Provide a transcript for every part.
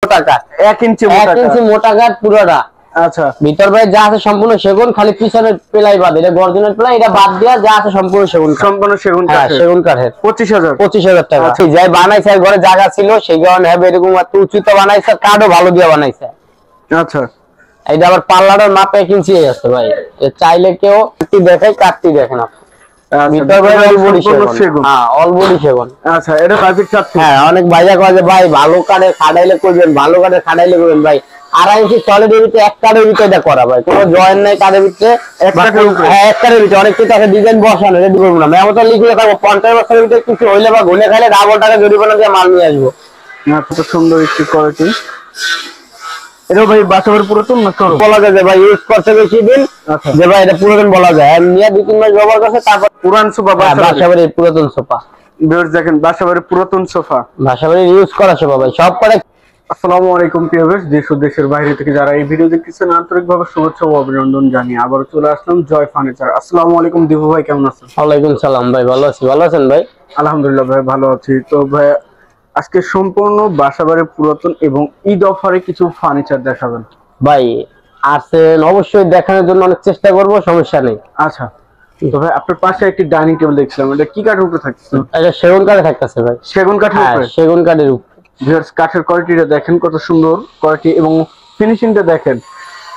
টাকা 1 ইঞ্চি মোটা কাঠ পুরোটা। আচ্ছা, ভিতর ভাই যা আছে সম্পূর্ণ সেগুন, খালি পিছনের প্লাই বাদ, এটা গর্জনের প্লাই, এটা বাদ দিয়া যা আছে সম্পূর্ণ সেগুন, সম্পূর্ণ সেগুন কাঠ। হ্যাঁ সেগুন কাঠের 25,000 টাকা। যাই বানাইছে ঘরে জায়গা ছিল সেই কারণে হবে এরকম একটু উঁচু তো বানাইছে, কাঠও ভালো দিয়ে বানাইছে। আচ্ছা, এইটা আবার পাল্লাটার মাপ 1 ইঞ্চি আছে ভাই, চাইলে কেউ কাটটি দেখাই, কাটটি দেখেন আপনি। ভিতর ভাই অল বডি সেগুন, হ্যাঁ অল বডি সেগুন। আচ্ছা, এটা পাইপিং কাঠ। হ্যাঁ অনেক ভাইয়া কয় যে ভাই ভালো কাঠে খাটাইলে করবেন, ভালো কাঠে খাটাইলে করবেন ভাই। 2.5 ইঞ্চি সলিড এর ভিতরে 1 কাঠের ভিতরে এটা করা ভাই, কোনো জয়েন্ট নাই কাঠের ভিতরে, 1 কাঠের ভিতরে অনেক কিছু আছে ডিজাইন বসানো, রেডি করবো না মেমোটা লিখে থাকবো 50 বছরের ভিতরে কিছু হইলে বা ঘুরে খাইলে ডাবল টাকা জরিমানা দিয়ে মাল নিয়ে আসবো। না কত সুন্দর একটি কোয়ালিটি। এটা ভাই বাসাবাড়ি পুরাতন না করো বলা যায় যে ভাই ইউজ করতে বেশি দিন, যে ভাই এটা পুরাতন বলা যায়, নিয়ে 2-3 মাস ব্যবহার করছে তারপর পুরান সোফা, বাসাবাড়ি পুরাতন সোফা। ভিউয়ার্স দেখেন বাসাবাড়ি পুরাতন সোফা, বাসাবাড়ি ইউজ করা সোফা ভাই সব করে। আসসালামু আলাইকুম প্রিয় ভিউয়ার্স, দেশ ও দেশের বাইরে থেকে যারা এই ভিডিও দেখতেছেন আন্তরিকভাবে শুভেচ্ছা ও অভিনন্দন জানিয়ে আবার চলে আসলাম জয় ফার্নিচার। আসসালামু আলাইকুম দীপু ভাই, কেমন আছেন? ওয়ালাইকুম সালাম ভাই, ভালো আছি, ভালো আছেন ভাই? আলহামদুলিল্লাহ ভাই ভালো আছি। তো ভাই আজকে সম্পূর্ণ বাসাবাড়ি পুরাতন এবং ঈদ অফারে কিছু ফার্নিচার দেখাবেন ভাই। আসেন, অবশ্যই দেখানোর জন্য অনেক চেষ্টা করব, সমস্যা নেই। আচ্ছা, তো ভাই আপনার পাশে একটি ডাইনিং টেবিল দেখছিলাম, এটা কি কাঠের উপরে থাকছে? এটা সেগুন কাঠে থাকতেছে ভাই। সেগুন কাঠের উপরে? সেগুন কাঠের উপরে। ভিউয়ার্স কাঠের কোয়ালিটিটা দেখেন কত সুন্দর কোয়ালিটি এবং ফিনিশিংটা দেখেন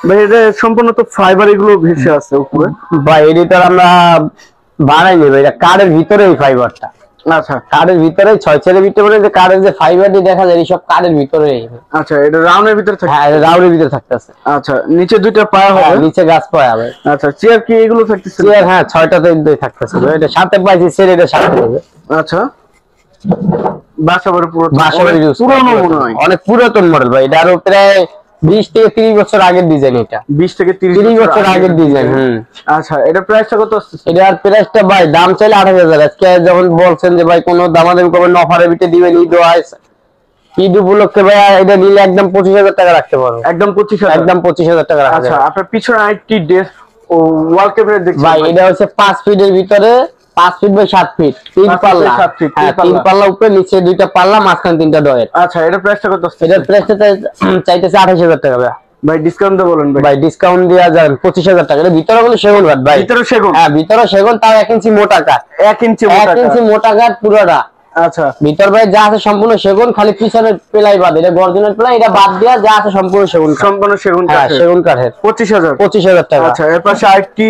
ভাই, এটা সম্পূর্ণ তো ফাইবার এগুলো ভেসে আছে উপরে ভাই। এটা আমরা বানাইনি ভাই, এটা কাঠের ভিতরে এই ফাইবারটা। আচ্ছা, কাঠের ভিতরে 6 ভিতরে বলে যে কাঠের যে ফাইবারটি দেখা যায় এই সব কাঠের ভিতরে। আচ্ছা, এটা রাউন্ডের ভিতরে থাকে? হ্যাঁ, রাউন্ডের ভিতরে থাকতেছে। আচ্ছা, নিচে দুইটা পায়া হবে, নিচে গাছ পায়া হবে। আচ্ছা, চেয়ার কি এগুলো থাকতেছে? চেয়ার হ্যাঁ 6টাতে থাকতেছে, এটা সাথে পাইছি সেট, এটা সাথে হবে। আচ্ছা, বাসাবাড়ি পুরনো মনে হয়, অনেক পুরাতন মডেল ভাই, এটা আরো প্রায় 20 থেকে 30 বছর আগের ডিজাইন। এটা 20 থেকে 30 বছর আগের ডিজাইন। আচ্ছা, এটা প্রাইসটা কত আছে? এটার প্রাইসটা ভাই দাম চাইলে 28,000। আজকে যখন বলছেন যে ভাই কোনো দামাদামি করবেন, অফারের ভিতরে দিবেন, ঈদ আছে, ঈদ উপলক্ষে ভাই এটা নিলে একদম 25,000 টাকা রাখতে পারবো। একদম 25,000? একদম 25,000 টাকা রাখা আচ্ছা, আপনার পিছনে আইটি ডেস্ক ও ওয়াল ক্যাবিনেট দেখছি ভাই, এটা হচ্ছে 5 ফিটের ভিতরে, 5 ফিট বাই 7 ফিট, 3 পাল্লা। হ্যাঁ 3 পাল্লা উপরে, নিচে 2টা পাল্লা, মাঝখানে 3টা ডয়ার। আচ্ছা, এটা প্রাইসটা কত আছে? এটার প্রাইসটা চাইতেছে 28,000 টাকা ভাই। ডিসকাউন্ট দিয়ে বলেন ভাই। ভাই ডিসকাউন্ট দেওয়া যাবে 25,000 টাকা। এটা ভিতরে বলে সেগুন কাঠ ভাই, ভিতরে সেগুন? হ্যাঁ ভিতরে সেগুন, তাও 1 ইঞ্চি মোটা কাঠ। 1 ইঞ্চি মোটা কাঠ পুরোটা। আচ্ছা, ভিতর ভাই যা আছে সম্পূর্ণ সেগুন, খালি পিছনের প্লাই বাদ, এটা গর্জনের প্লাই, এটা বাদ দিয়া যা আছে সম্পূর্ণ সেগুন, সম্পূর্ণ সেগুন কাঠ। হ্যাঁ সেগুন কাঠের 25,000 টাকা। আচ্ছা, এর পাশে আরেকটি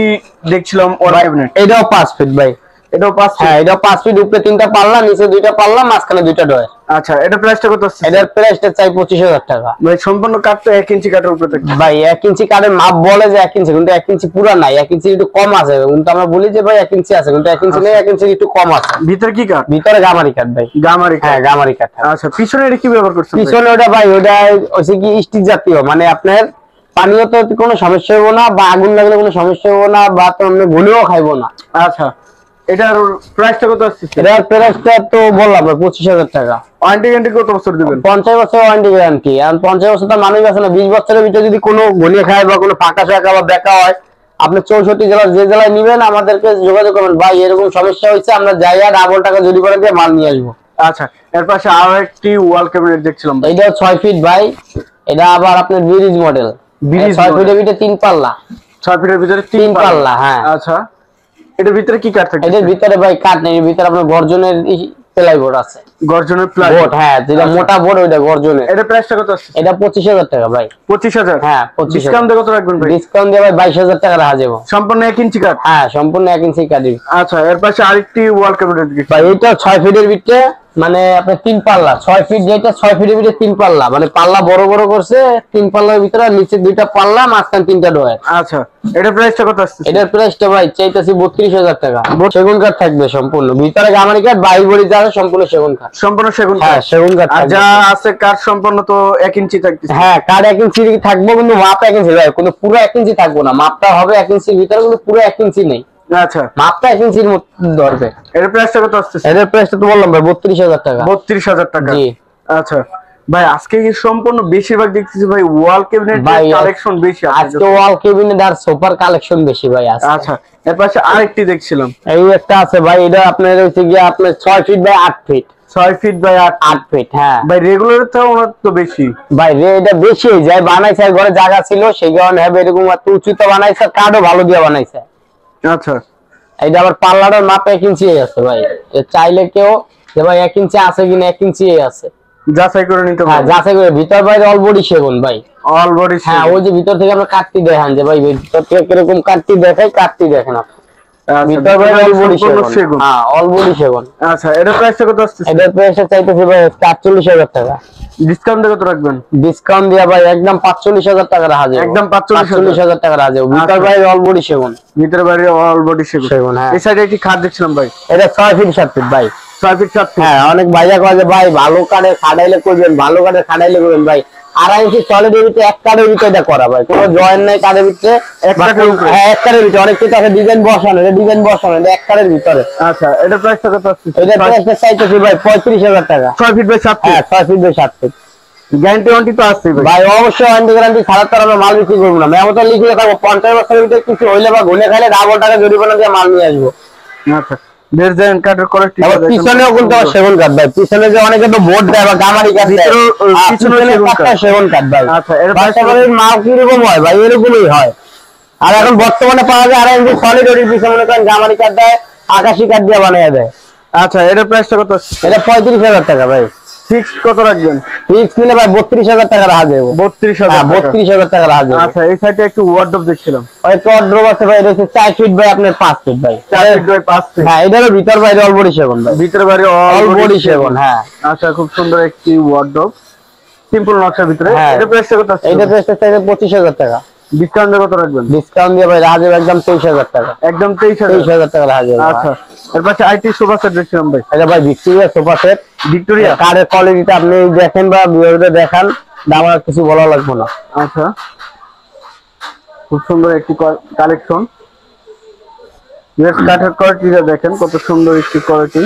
দেখছিলাম ওয়াল ক্যাবিনেট, এটাও 5 ফিট ভাই। এটাও 5 ফিট? হ্যাঁ এটাও 5 ফিট, উপরে 3টা পাল্লা, নিচে 2টা পাল্লা, মাঝখানে 2টা ডয়ার। আচ্ছা, এটা প্রাইসটা কত আছে? এটার প্রাইসটা চাই 25,000 টাকা ভাই। সম্পূর্ণ কাঠ তো 1 ইঞ্চি কাঠের উপরে থাকে ভাই। 1 ইঞ্চি কাঠের মাপ বলে যে 1 ইঞ্চি, কিন্তু 1 ইঞ্চি পুরো নাই, 1 ইঞ্চি একটু কম আছে, কিন্তু আমরা বলি যে ভাই 1 ইঞ্চি আছে, কিন্তু 1 ইঞ্চি নেই, 1 ইঞ্চি একটু কম আছে। ভিতরে কি কাঠ? ভিতরে গামারি কাঠ ভাই। গামারি? হ্যাঁ গামারি কাঠ। আচ্ছা, পিছনে এটা কি ব্যবহার করছেন? পিছনে ওটা ভাই, ওটা হচ্ছে কি স্টিচ জাতীয়, মানে আপনার পানিও তো কোনো সমস্যা হবো না, বা আগুন লাগলে কোনো সমস্যা হবো না, বা তো আমরা ঘুলেও খাইবো না। আচ্ছা, এটার প্রাইসটা কত আছে? এটার প্রাইসটা তো বললাম 25,000 টাকা। ওয়ারেন্টি গ্যারান্টি কত বছর দিবেন? 50 বছর ওয়ারেন্টি গ্যারান্টি। আর 50 বছর তো মানুষ আছে না, 20 বছরের ভিতরে যদি কোনো ঘুলিয়ে খায় বা কোনো ফাঁকা শাঁকা বা বেকা হয়, আপনি 64 জেলার যে জেলায় নিবেন আমাদেরকে যোগাযোগ করবেন, ভাই এরকম সমস্যা হয়েছে, আমরা যাইয়া ডাবল টাকা জরিমানা দিয়ে মাল নিয়ে আসবো। আচ্ছা, এর পাশে আরো একটি ওয়াল ক্যাবিনেট দেখছিলাম, এটা 6 ফিট ভাই। এটা আবার আপনার ব্রিজ মডেল, 6 ফিটের ভিতরে 3 পাল্লা। 6 ফিটের ভিতরে 3 পাল্লা, হ্যাঁ। আচ্ছা, এটার ভিতরে কি কাঠ থাকে? এটার ভিতরে ভাই কাঠ নেই, এর ভিতরে আপনার গর্জনের প্লাই বোর্ড আছে। গর্জনের প্লাই বোর্ড? হ্যাঁ, যেটা মোটা বোর্ড ওইটা গর্জনের। এটা প্রাইসটা কত আছে? এটা 25,000 টাকা ভাই। 25,000? হ্যাঁ 25,000। ডিসকাউন্ট দিয়ে কত রাখবেন ভাই? ডিসকাউন্ট দিয়ে ভাই 22,000 টাকা রাখা যাবে। সম্পূর্ণ 1 ইঞ্চি কাঠ? হ্যাঁ সম্পূর্ণ 1 ইঞ্চি কাঠ। আচ্ছা, এর পাশে আরেকটি ওয়াল ক্যাবিনেট ভাই, এটা 6 ফিটের ভিতরে, মানে আপনার 3 পাল্লা। 6 ফিট যেটা, 6 ফিটের ভিতরে 3 পাল্লা, মানে পাল্লা বড় বড় করছে, 3 পাল্লার ভিতরে নিচে 2টা পাল্লা, মাঝখানে 3টা ডয়ার। আচ্ছা, এটার প্রাইসটা কত আছে? এটার প্রাইসটা ভাই চাইতেছি 32,000 টাকা। সেগুন কাঠ থাকবে সম্পূর্ণ, ভিতরে গামারি কাঠ, বাইরে বডি যা আছে সম্পূর্ণ সেগুন কাঠ। সম্পূর্ণ সেগুন? হ্যাঁ সেগুন কাঠ। আর যা আছে কাঠ সম্পূর্ণ তো 1 ইঞ্চি থাকতেছে? হ্যাঁ কাঠ 1 ইঞ্চি থাকবো, কিন্তু মাপ 1 ইঞ্চি ভাই, কিন্তু পুরো 1 ইঞ্চি থাকবো না, মাপটা হবে 1 ইঞ্চির ভিতরে, কিন্তু পুরো 1 ইঞ্চি নেই। আচ্ছা, মাপটা 1 ইঞ্চির মধ্যে ধরবে। এর প্রাইসটা কত আসছে? এটার প্রাইসটা তো বললাম ভাই 32,000 টাকা। 32,000 টাকা? জি। আচ্ছা ভাই, আজকে কি সম্পূর্ণ বেশিরভাগ দেখতেছি ভাই ওয়াল ক্যাবিনেট কালেকশন বেশি আছে? আজকে ওয়াল ক্যাবিনেট আর সোফার কালেকশন বেশি ভাই আছে। আচ্ছা, এর পাশে আরেকটি দেখছিলাম, এই একটা আছে ভাই, এটা আপনার হচ্ছে গিয়ে আপনার 6 feet by 8 feet. 6 feet by 8 feet. হ্যাঁ ভাই রেগুলার তো ওনার তো বেশি ভাই, এটা বেশি যায় বানাইছে, ঘরে জায়গা ছিল সেই কারণে হবে এরকম একটু উঁচুতে বানাইছে, কাঠও ভালো দিয়ে বানাইছে। আচ্ছা এইটা আবার পাল্লাটার মাপ 1 ইঞ্চি আছে ভাই, চাইলে কেউ যে ভাই 1 ইঞ্চি আছে কিনা 1 ইঞ্চি আছে যাচাই করে নিতে হ্যাঁ পারবেন। যাচাই করে। ভিতর বাইরে অল বডি সেগুন ভাই, অল বডি হ্যাঁ ওই যে ভিতর থেকে আমরা কাটতি দেখান যে ভাই ভিতর থেকে কিরকম কাটতি দেখাই, কাটতি দেখেন আপনি ভিতর বাইরে অল বডি সেগুন। হ্যাঁ অল বডি সেগুন। আচ্ছা এটা প্রাইসটা কত আসছে? এটার প্রাইসটা চাইতেছি ভাই ৪৮,০০০ টাকা। ডিসকাউন্ট কত রাখবেন? ডিসকাউন্ট দিয়া ভাই একদম ৪৫,০০০ টাকা রাখা যাবে। একদম ৪৫,০০০ টাকা রাখা যাবে। ভিতর বাইরে অল বডি সেগুন। ভিতর বাইরে অল বডি সেগুন। হ্যাঁ এই সাইডে একটি খাট দেখছিলাম ভাই, এটা ৬ ফিট ৭ ফিট ভাই। 6 ফিট 7 ফিট। হ্যাঁ অনেক ভাইয়া কয় যে ভাই ভালো কাঠে খাটাইলে করবেন, ভালো কাঠে খাটাইলে করবেন ভাই। ২.৫ ইঞ্চি সলিডের ভিতরে এক কাঠের ভিতরে এটা করা ভাই, কোনো জয়েন্ট নাই কাঠের ভিতরে। হ্যাঁ এক কাঠের ভিতরে অনেক কিছু আছে ডিজাইন বসানো, এটা ডিজাইন বসানো, এটা এক কাঠের ভিতরে। আচ্ছা এটা প্রাইসটা কত আসছে? এটা প্রাইসটা চাইতেছি ভাই ৩৫,০০০ টাকা। 6 ফিট বাই 7 ফিট। হ্যাঁ ৬ feet by ৭ feet. Guarantee warranty তো আছে ভাই। ভাই অবশ্যই ওয়ারেন্টি গ্যারান্টি ছাড়া তো আমরা মাল বিক্রি করবো না। মেমোটা লিখে থাকবো ৫০ বছরের ভিতরে কিছু হইলে বা গুনে খাইলে ডাবল টাকা জরিমানা দিয়ে মাল নিয়ে আসবো। আচ্ছা ডিজাইন কাঠের কোয়ালিটি পিছনেও কিন্তু সেগুন কাঠ ভাই, পিছনে যে অনেকে তো বোর্ড দেয় বা গামারি কাঠ দেয়, পিছনে কাঠটা সেগুন কাঠ ভাই। আচ্ছা এর বাচ্চাদের মাল কিরকম হয় ভাই, এরকমই হয়। আর এখন বর্তমানে পাওয়া যায় ২.৫ ইঞ্চি সলিড ওটির পিছনে মনে করেন গামারি কাঠ দেয়, আকাশি কাঠ দিয়ে বানিয়ে দেয়। আচ্ছা এর প্রাইসটা কত আসছে? এটা ৩৫,০০০ টাকা ভাই। ফিক্স কত রাখবেন? ফিক্স নিলে ভাই ৩২,০০০ টাকা রাখা যাবে। ৩২,০০০। ৩২,০০০ টাকা রাখা যাবে। আচ্ছা এই সাইডে একটু ওয়ার্ডরোব দেখছিলাম, ওই ওয়ার্ডরোব আছে ভাই, এটা ৪ ফিট বাই আপনার ৫ ফিট ভাই। 4 ফিট বাই 5 ফিট। হ্যাঁ এটারও ভিতর বাইরে অল বডি সেগুন ভাই। ভিতরে বাইরে অল বডি সেগুন। হ্যাঁ আচ্ছা খুব সুন্দর একটি ওয়ার্ডরোব, সিম্পল নকশার ভিতরে। হ্যাঁ। এটা প্রাইসটা কত আসছে? এটা প্রাইসটা চাইছে ২৫,০০০ টাকা। ডিসকাউন্ট কত রাখবেন? ডিসকাউন্ট দিয়ে ভাই রাখা যাবে একদম ২৩,০০০ টাকা। একদম 23,000। ২৩,০০০ টাকা রাখা যাবে। আচ্ছা এর পাশে আইটি সোফা সেট দেখছিলাম ভাই, এটা ভাই ভিক্টোরিয়া সোফা সেট। ভিক্টোরিয়া। কাঠের কোয়ালিটিটা আপনি দেখেন বা ভিডিওতে দেখান, দাম আর কিছু বলা লাগবে না। আচ্ছা খুব সুন্দর একটি কালেকশন, কাঠের কোয়ালিটিটা দেখেন কত সুন্দর একটি কোয়ালিটি।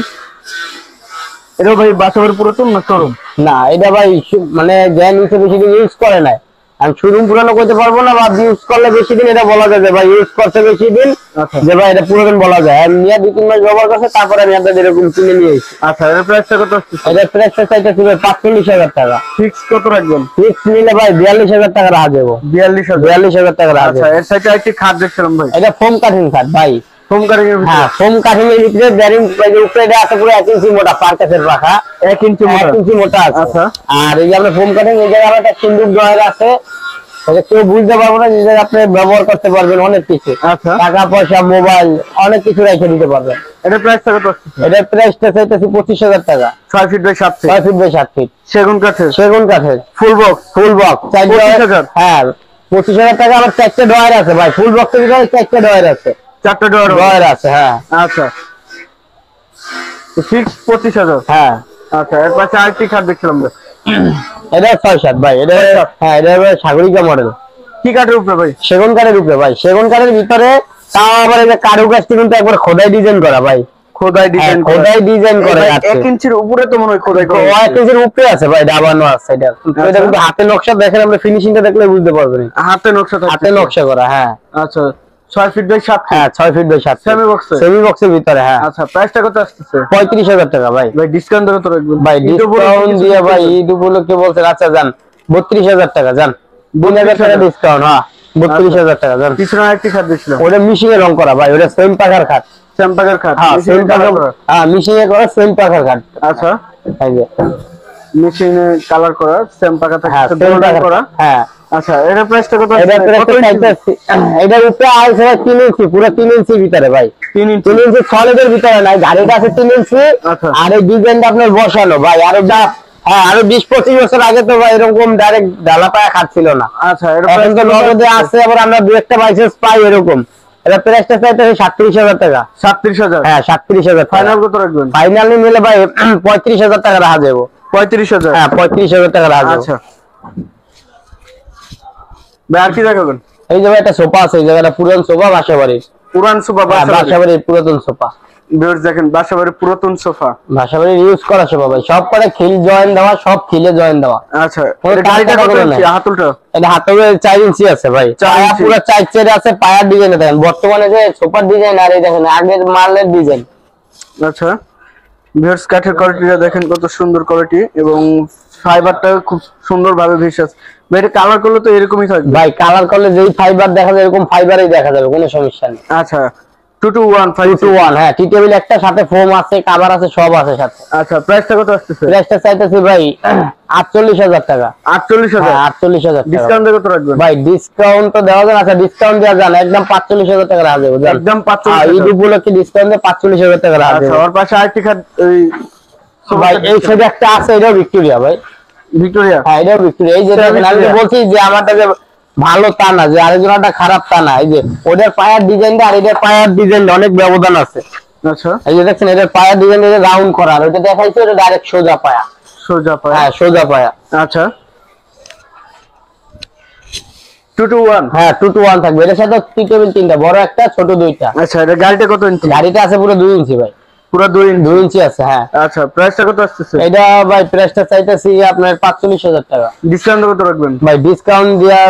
এটা ভাই বাসাবাড়ি পুরাতন না শোরুম? না এটা ভাই মানে জ্ঞান হিসেবে বেশি দিন ইউজ করে নাই, আমি শোরুম পুরানো করতে পারবো না, বা ইউজ করলে বেশি দিন এটা বলা যায় যে ভাই ইউজ করতে বেশি দিন, আচ্ছা যে ভাই এটা পুরাতন বলা যায়। আমি নিয়ে ২-৩ মাস ব্যবহার করছে, তারপরে আমি আপনাদের এরকম কিনে নিয়ে এসেছি। আচ্ছা এর প্রাইসটা কত আসছে? এটা প্রাইসটা চাইতেছি ভাই ৪৫,০০০ টাকা। ফিক্স কত রাখবেন? ফিক্স নিলে ভাই ৪২,০০০ টাকা রাখা যাবো। ৪২,000। ৪২,০০০ টাকা রাখা আচ্ছা যাবে। এর সাইডে একটি খাট দেখছিলাম ভাই, এটা ফোম কাটিং কাঠ ভাই। হোম কাটিং এর ভিতরে। হ্যাঁ ফোম কাটিং এর ভিতরে বেরিং উপরে এটা আছে পুরো ১ ইঞ্চি মোটা পার্কেসের রাখা, 1 ইঞ্চি ১ ইঞ্চি মোটা আছে। আচ্ছা আর এই যে আমরা ফোম কাটিং এই জায়গায় একটা সিন্দুক ড্রয়ার আছে, এটা কেউ বুঝতে পারবো না, যে জায়গায় আপনি ব্যবহার করতে পারবেন অনেক কিছু, আচ্ছা টাকা পয়সা মোবাইল অনেক কিছু রেখে দিতে পারবেন। এটার প্রাইসটা কত আসছে? এটার প্রাইসটা চাইতেছি ২৫,০০০ টাকা। 6 feet by 7 feet. ৬ feet by ৭ feet সেগুন কাঠের সেগুন কাঠের ফুল বক্স। Full box. ২৫,০০০। হ্যাঁ ২৫,০০০ টাকা। আবার ৪টে ড্রয়ার আছে ভাই, ফুল বক্সের ভিতরে 4টে ড্রয়ার আছে। 4টা ডোর ড্রয়ার আছে হ্যাঁ। আচ্ছা ফিক্স ২৫,০০০। হ্যাঁ আচ্ছা এর পাশে আরেকটি খাট দেখছিলাম ভাই, এটা ৬-৭ ভাই। এটা হ্যাঁ এটা সাগরিকা মডেল। কি কাঠের উপরে ভাই? সেগুন কাঠের উপরে ভাই। সেগুন কাঠের ভিতরে তাও আবার এই যে কারুকাজটি কিন্তু একবার খোদাই ডিজাইন করা ভাই। খোদাই ডিজাইন করা। খোদাই ডিজাইন করে আছে। 1 ইঞ্চির উপরে তো মনে হয় খোদাই করা। 1 ইঞ্চির উপরে আছে ভাই, দাবানো আছে এটা। এটা কিন্তু হাতে নকশা দেখেন, আপনি ফিনিশিংটা দেখলে বুঝতে পারবেন। হাতে নকশা থাকে। হাতে নকশা করা হ্যাঁ। আচ্ছা 6 ফিট বাই 7 ফিট। হ্যাঁ ৬ ফিট বাই ৭ সেমি বক্সে। সেমি বক্সের ভিতরে হ্যাঁ। আচ্ছা প্রাইসটা কত আসছে? ৩৫,০০০ টাকা ভাই। ভাই ডিসকাউন্ট কত রাখবেন? ভাই ডিসকাউন্ট দিয়ে ভাই ঈদ উপলক্ষে বলছেন, আচ্ছা যান ৩২,০০০ টাকা যান। ২,০০০ টাকা ডিসকাউন্ট হ্যাঁ। ৩২,০০০ টাকা যান। পিছনে আরেকটি খাট দেখছিলাম, ওটা মিশিয়ে রং করা ভাই, ওটা সেম পাখার খাট। চ্যাম্পাকার খাট। হ্যাঁ সেম পাখার, হ্যাঁ মিশিয়ে করা সেম পাখার খাট। আচ্ছা এই যে মেশিনে কালার করা চ্যাম্পাকা থেকে হ্যাঁ সেম পাখার করা। হ্যাঁ। আচ্ছা এর প্রাইসটা কত? এটা এটার উপরে আছে ৩ ইঞ্চি, পুরো 3 ইঞ্চির ভিতরে ভাই। 3 ইঞ্চি। 3 ইঞ্চি সলিডের ভিতরে নাই, গাড়িটা আছে 3 ইঞ্চি। আচ্ছা। আর এই ডিজাইনটা আপনার বসানো ভাই। আরো হ্যাঁ আরো ২০-২৫ বছর আগে তো ভাই এরকম ডাইরেক্ট ঢালা পায়া খাচ্ছিল না। আচ্ছা এর এখন তো নগদে আছে, আবার আমরা ২-১টা বাইসেস পাই এরকম। এটা প্রাইসটা চাইতে ৩৭,০০০ টাকা। ৩৭,০০০। হ্যাঁ ৩৭,০০০ ফাইনাল কত রাখবেন? ফাইনালি নিলে ভাই ৩৫,০০০ টাকা রাখা যাবো। ৩৫,০০০। হ্যাঁ ৩৫,০০০ টাকা রাখা যাবো। আচ্ছা ভাই আর কি দেখাবেন? এই জায়গায় একটা সোফা আছে, এই জায়গাটা পুরান সোফা বাসাবাড়ির। পুরান সোফা বাসাবাড়ির পুরাতন সোফা। ভিউয়ার্স দেখেন বাসাবাড়ির পুরাতন সোফা, বাসাবাড়ির ইউজ করা সোফা ভাই। সব করে খিল জয়েন দেওয়া, সব খিলে জয়েন দেওয়া। আচ্ছা ওই গাড়িটা কত কাঠটা ইঞ্চি? হাতলটা এটা হাতে 4 ইঞ্চি আছে ভাই। 4 পায়া ইঞ্চি। পুরো 4 চেয়ার আছে, পায়ার ডিজাইনে দেখেন বর্তমানে যে সোফার ডিজাইন আর এই দেখেন আগের মালের ডিজাইন। আচ্ছা ভিউয়ার্স কাঠের কোয়ালিটিটা দেখেন কত সুন্দর কোয়ালিটি এবং ফাইবারটা খুব সুন্দরভাবে ভেসে ভাই এটা কালার করলে তো এরকমই থাকবে ভাই কালার করলে যেই ফাইবার দেখা যায় এরকম ফাইবারই দেখা যাবে, কোনো সমস্যা নেই। আচ্ছা 2215 হ্যাঁ, টি টেবিল একটা, সাথে ফোম আছে, কভার আছে, সব আছে সাথে। আচ্ছা প্রাইসটা কত আসতেছে? প্রাইসটা চাইতেছি ভাই 48,000 টাকা। 48,000? 48,000 টাকা। ডিসকাউন্ট কত রাখবেন ভাই? ডিসকাউন্ট তো দেওয়া যাবে। আচ্ছা ডিসকাউন্ট দেওয়া যাবে একদম 45,000 টাকা রাখা যাবে। একদম 45,000? ঈদ উপলক্ষে ডিসকাউন্ট দিয়ে 45,000 টাকা রাখা যাবে। আচ্ছা ওর পাশে আরেকটি এই ভাই এই সাইডে একটা আছে, এটাও ভিক্টোরিয়া ভাই। ভিক্টোরিয়া? হ্যাঁ এটাও ভিক্টোরিয়া। এই যে দেখেন, আমি তো বলছি যে আমারটা যে ভালো তা না, যে আরেকজনটা খারাপ তা না। এই যে ওদের পায়ের ডিজাইনটা আর এটার পায়ের ডিজাইনটা অনেক ব্যবধান আছে। আচ্ছা এই যে দেখছেন, এটার পায়ের ডিজাইন রাউন্ড করা, আর ওইটা দেখাইছে এটা ডাইরেক্ট সোজা পায়া। সোজা পায়া? হ্যাঁ সোজা পায়া। আচ্ছা 221? হ্যাঁ 221 থাকবে। এর সাথে টি টেবিল তিনটা, বড় একটা, ছোট দুইটা। আচ্ছা এটা গাড়িটা কত ইঞ্চি? গাড়িটা আছে পুরো 2 ইঞ্চি ভাই। পুরো 2 ইঞ্চি? 2 ইঞ্চি আছে হ্যাঁ। আচ্ছা প্রাইসটা কত আসতেছে? এটা ভাই প্রাইসটা চাইতেছি আপনার 45,000 টাকা। ডিসকাউন্ট কত রাখবেন? ভাই ডিসকাউন্ট দিয়া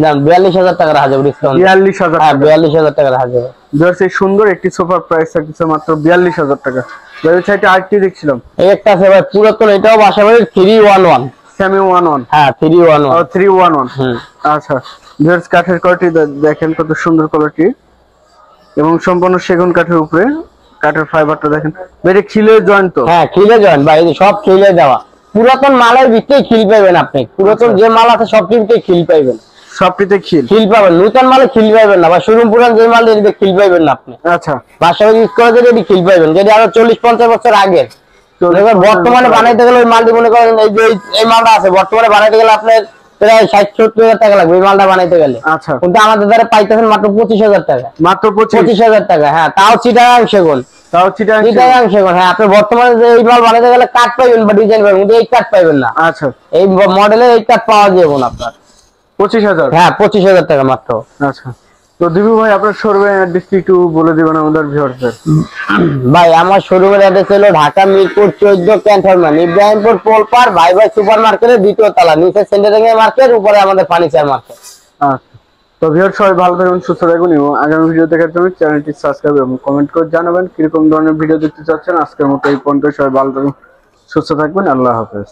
না 42,000 টাকা রাখা যাবে ডিসকাউন্ট। 42,000? হ্যাঁ 42,000 টাকা রাখা যাবে। জাস্ট এই সুন্দর একটি সোফার প্রাইস থাকছে মাত্র 42,000 টাকা। ওয়েবসাইটে আরেকটি দেখছিলাম, এই একটা আছে ভাই পুরাতন, এটাও বাসাবাড়ির 311। স্যামি 11? হ্যাঁ 311। ও 311। হুম। আচ্ছা ভিউয়ার্স কাঠের কোয়ালিটি দেখেন কত সুন্দর কোয়ালিটি এবং সম্পূর্ণ সেগুন কাঠের উপরে কাঠের ফাইবারটা দেখেন। বেরে খিলের জয়েন্ট তো? হ্যাঁ খিলে জয়েন ভাই, এই যে সব খিলে দেওয়া। পুরাতন মালের ভিতরেই খিল পাইবেন আপনি। পুরাতন যে মাল আছে সব ভিতরেই খিল পাইবেন। সবটিতে খিল? খিল পাবেন, নতুন মালে খিল পাইবেন না। বা শোরুম পুরান যে মাল এদিকে খিল পাইবেন না আপনি। আচ্ছা বাসাবাড়ি ইউজ করে যদি খিল পাইবেন, যদি আরো 40-50 বছর আগে। এবার বর্তমানে বানাইতে গেলে ওই মালটি মনে করেন এই যে এই মালটা আছে, বর্তমানে বানাইতে গেলে আপনার প্রায় 60-70,000 টাকা লাগবে এই মালটা বানাইতে গেলে। আচ্ছা কিন্তু আমাদের দ্বারা পাইতেছেন মাত্র 25,000 টাকা। মাত্র 25,000 টাকা হ্যাঁ, তাও চিটাগাং সেগুন। তাও চিটাগাং সেগুন হ্যাঁ। আপনি বর্তমানে যে এই মাল বানাইতে গেলে কাঠ পাইবেন বা ডিজাইন পাইবেন, কিন্তু এই কাঠ পাইবেন না। আচ্ছা এই মডেলের এই কাঠ পাওয়া যাবে না আপনার। 25,000? হ্যাঁ 25,000 টাকা মাত্র। আচ্ছা তো দিবু ভাই আপনার শোরুমের অ্যাড্রেস একটু বলে দিবেন আমাদের ভিউয়ারদের? ভাই আমার শোরুমের অ্যাড্রেস হলো ঢাকা মিরপুর 14 ক্যান্টনমেন্ট, ইব্রাহিমপুর পোলপার ভাই ভাই সুপার মার্কেটের দ্বিতীয় তলা, নিচে সেন্টারিং মার্কেট, উপরে আমাদের ফার্নিচার মার্কেট। আচ্ছা তো ভিউয়ার সবাই ভালো থাকুন, সুস্থ থাকুন এবং আগামী ভিডিও দেখার জন্য চ্যানেলটি সাবস্ক্রাইব এবং কমেন্ট করে জানাবেন কিরকম ধরনের ভিডিও দেখতে চাচ্ছেন। আজকের মতো এই পর্যন্ত, সবাই ভালো থাকুন, সুস্থ থাকবেন, আল্লাহ হাফেজ।